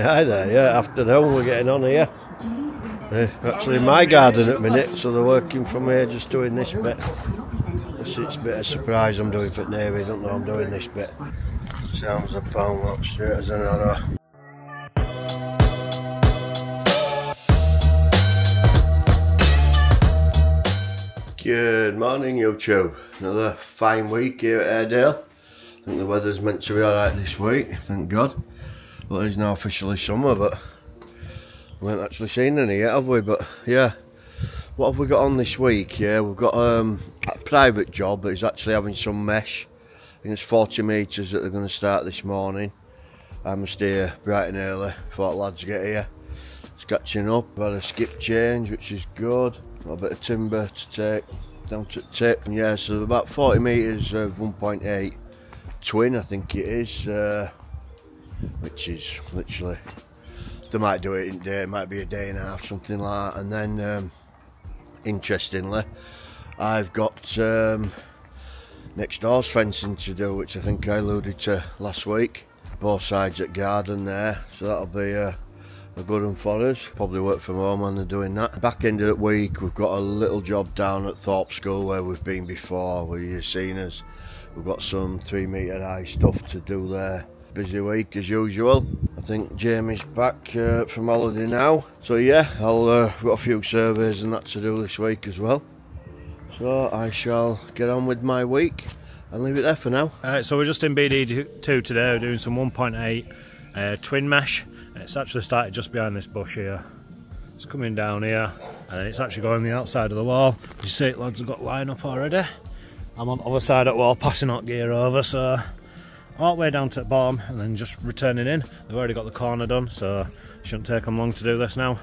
Hi there, yeah, afternoon, we're getting on here. Actually in my garden at the minute, so they're working from here just doing this bit. It's a bit of surprise I'm doing for the Navy, don't know I'm doing this bit. Sounds a pound up straight as an arrow. Good morning YouTube, another fine week here at Airedale. I think the weather's meant to be alright this week, thank God. Well, it's now officially summer, but we haven't actually seen any yet, have we? But yeah, what have we got on this week? Yeah, we've got a private job, but it's actually having some mesh. I think it's 40 metres that they're going to start this morning. I must here bright and early before the lads get here. It's catching up, I've had a skip change, which is good. Got a bit of timber to take down to the tip. And yeah, so about 40 metres of 1.8 twin, I think it is. Which is literally, they might do it in a day, it might be a day and a half, something like that. And then interestingly, I've got next door's fencing to do, which I think I alluded to last week. Both sides at garden there, so that'll be a good one for us. Probably work from home when they're doing that. Back end of the week, we've got a little job down at Thorpe School where we've been before, where you've seen us. We've got some 3 metre high stuff to do there. Busy week as usual. I think Jamie's back from holiday now, so yeah, I've got a few surveys and that to do this week as well, so I shall get on with my week and leave it there for now. So we're just in BD2 today, we're doing some 1.8 twin mesh, and it's actually started just behind this bush here. It's coming down here and it's actually going on the outside of the wall. You see it, lads have got line up already. I'm on the other side of the wall passing out gear over, so all the way down to the bottom and then just returning in. They've already got the corner done, so it shouldn't take them long to do this now.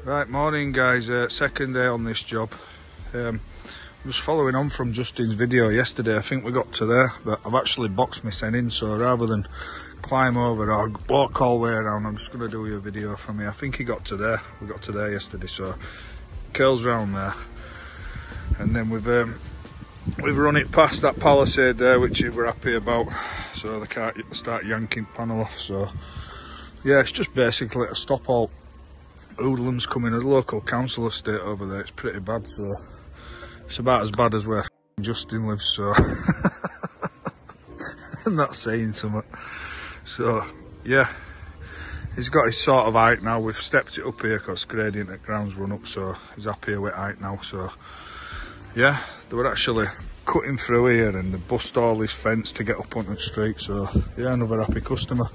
Right, morning guys, second day on this job. Just following on from Justin's video yesterday, I think we got to there, but I've actually boxed my sen in, so rather than climb over or walk all the way around, I'm just going to do you a video from here. I think he got to there, we got to there yesterday, so curls round there. And then we've run it past that palisade there, which we're happy about, so they can't start yanking panel off. So yeah, it's just basically to stop all hoodlums coming. A local council estate over there, it's pretty bad, so it's about as bad as where Justin lives, so I'm not saying something. So yeah, he's got his sort of height now. We've stepped it up here because gradient at ground's run up, so he's happy with height now. So yeah, they were actually cutting through here and they bust all this fence to get up onto the street, so yeah, another happy customer.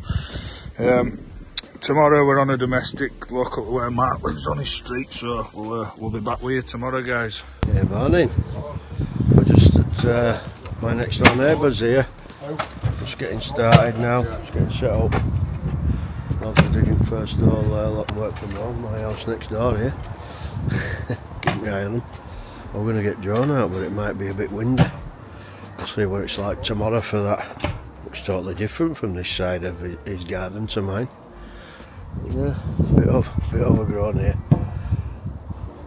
Tomorrow we're on a domestic local to where Mark lives on his street, so we'll be back with you tomorrow, guys. Yeah, morning. We're just at my next door neighbours here. Just getting started now, just getting set up. Lads are digging first hole there, lot of work from home, my house next door here. Keep my eye on them. We're going to get John out, but it might be a bit windy. We'll see what it's like tomorrow for that. Looks totally different from this side of his garden to mine. Yeah, a bit overgrown here.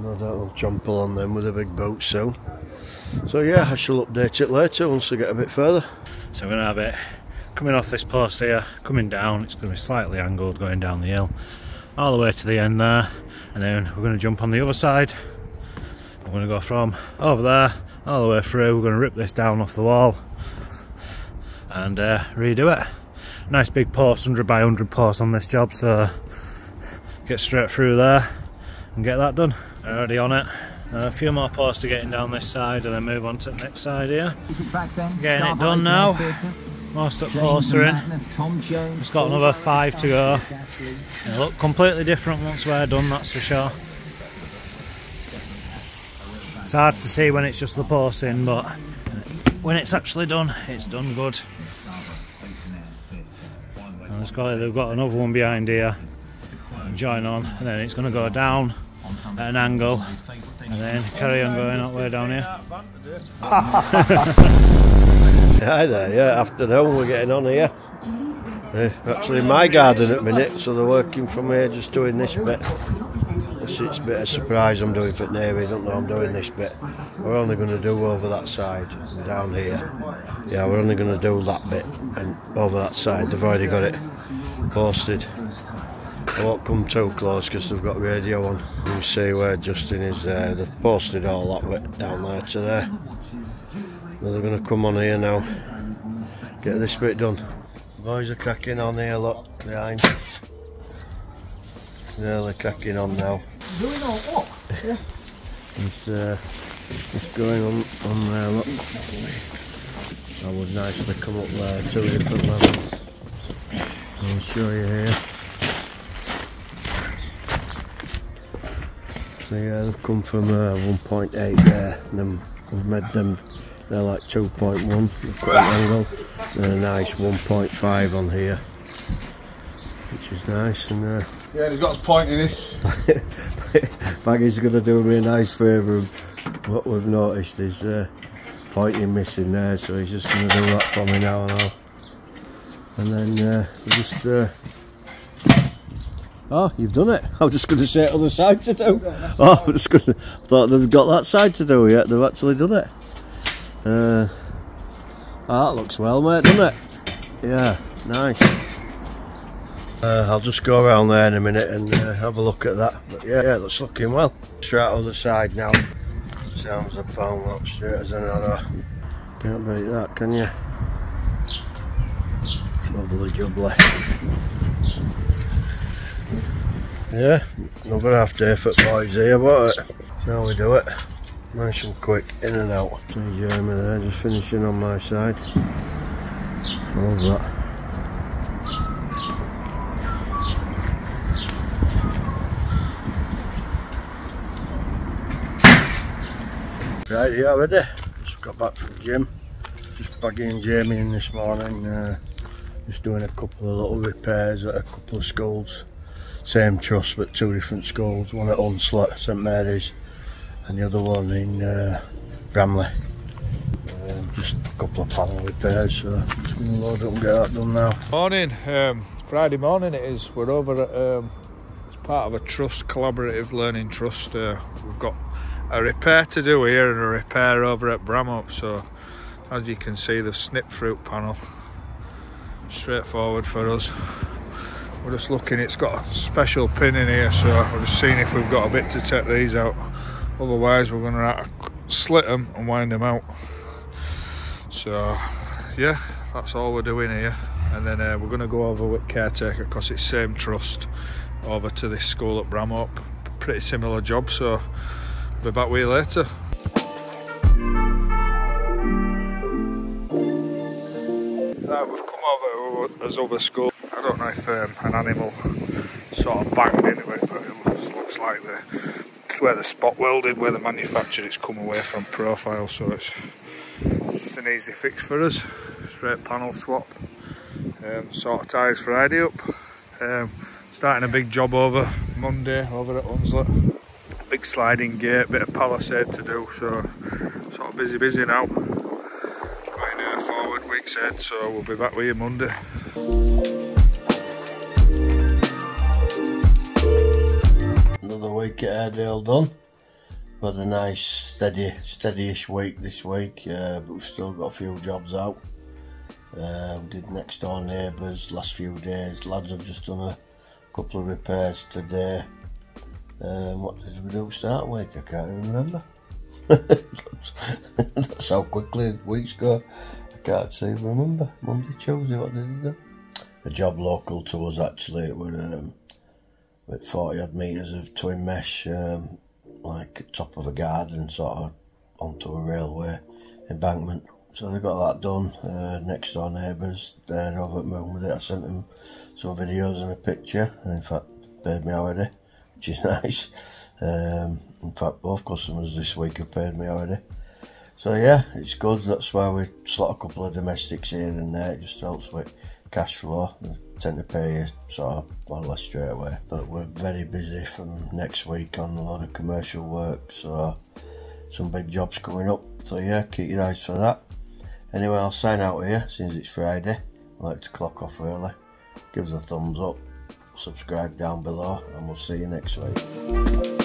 No doubt we'll trample on them with a big boat soon. So yeah, I shall update it later once I get a bit further. So we're going to have it coming off this post here, coming down. It's going to be slightly angled going down the hill all the way to the end there, and then we're going to jump on the other side. We're going to go from over there all the way through. We're going to rip this down off the wall and redo it. Nice big post, 100 by 100 post on this job, so get straight through there and get that done. Already on it. A few more posts to getting down this side and then move on to the next side here. Getting it done now. Most of the posts are in. It's got another 5 to go. It'll look completely different once we're done, that's for sure. It's hard to see when it's just the post in, but when it's actually done, it's done good. And they've got another one behind here, and join on, and then it's going to go down at an angle, and then carry on going all the way down here. Hi there, yeah, afternoon, we're getting on here. Actually in my garden at the minute, so they're working from here just doing this bit. It's a bit of a surprise I'm doing for the Navy, don't know I'm doing this bit. We're only going to do over that side and down here. Yeah, we're only going to do that bit and over that side. They've already got it posted I won't come too close because they've got radio on. You can see where Justin is there. They've posted all that bit down there to there. But they're going to come on here now, get this bit done. The boys are cracking on here, look, behind. Yeah, they're cracking on now. Doing all what? Yeah. It's going on there, look. That would nicely come up there, 2 different levels. I'll show you here. So yeah, they've come from 1.8 there, and then we've made them, they're like 2.1, they've got an angle, and a nice 1.5 on here, which is nice. And yeah, he's got a point in this. Baggy's going to do me a nice favour. What we've noticed is pointing missing there, so he's just going to do that for me now and all. And then we just oh, you've done it. I was just going to say other side to do. Oh, I'm just going to, I thought they've got that side to do yet. They've actually done it. Oh, that looks well, mate, doesn't it? Yeah, nice. I'll just go around there in a minute and have a look at that. But yeah, it looks looking well. Straight other side now. Sounds a pound lot straight as another. Can't beat that, can you? Lovely jubbly. Yeah, another half day for the boys here, but now we do it. Nice and quick, in and out. See Jeremy there, just finishing on my side. Love that. Right, yeah, ready. Just got back from the gym. Just bagging Jamie in this morning. Just doing a couple of little repairs at a couple of schools. Same truss but 2 different schools. One at Hunslet, St Mary's, and the other one in Bramley. Just a couple of panel repairs, so I'm just going to load up and get that done now. Morning, Friday morning it is. We're over at, as part of a trust, collaborative learning trust. We've got a repair to do here and a repair over at Bramley. So as you can see, the snip fruit panel, straightforward for us. We're just looking, it's got a special pin in here, so we're just seeing if we've got a bit to take these out. Otherwise we're going to have to slit them and wind them out. So yeah, that's all we're doing here. And then we're going to go over with caretaker because it's same trust over to this school at Bramley. Pretty similar job, so I'll be back with you later. Right, we've come over to this other school. I don't know if an animal sort of banged into it, but it looks like it's where the spot welded, where the manufactured it's come away from profile, so it's just an easy fix for us. Straight panel swap, sort of ties Friday up. Starting a big job over Monday over at Hunslet. Big sliding gate, bit of PALISADE to do, so sort of busy now. Going forward week's end, so we'll be back with you Monday. Another week at Airedale done. Had a nice steady-ish week this week, but we've still got a few jobs out. We did next door neighbours last few days. Lads have just done a couple of repairs today. What did we do start week? I can't even remember. That's how quickly weeks go. I can't even remember. Monday, Tuesday, what did we do? A job local to us actually. It was with 40 odd metres of twin mesh, like at top of a garden, sort of onto a railway embankment. So they got that done. Next door neighbours, they're over at Moon with it. I sent them some videos and a picture, and in fact paid me already, which is nice. In fact both customers this week have paid me already. So yeah, it's good. That's why we slot a couple of domestics here and there. It just helps with cash flow. They tend to pay you sort of more or less straight away. But we're very busy from next week on a lot of commercial work, so some big jobs coming up. So yeah, keep your eyes for that. Anyway, I'll sign out here since it's Friday. I like to clock off early. Give us a thumbs up, subscribe down below, and we'll see you next week.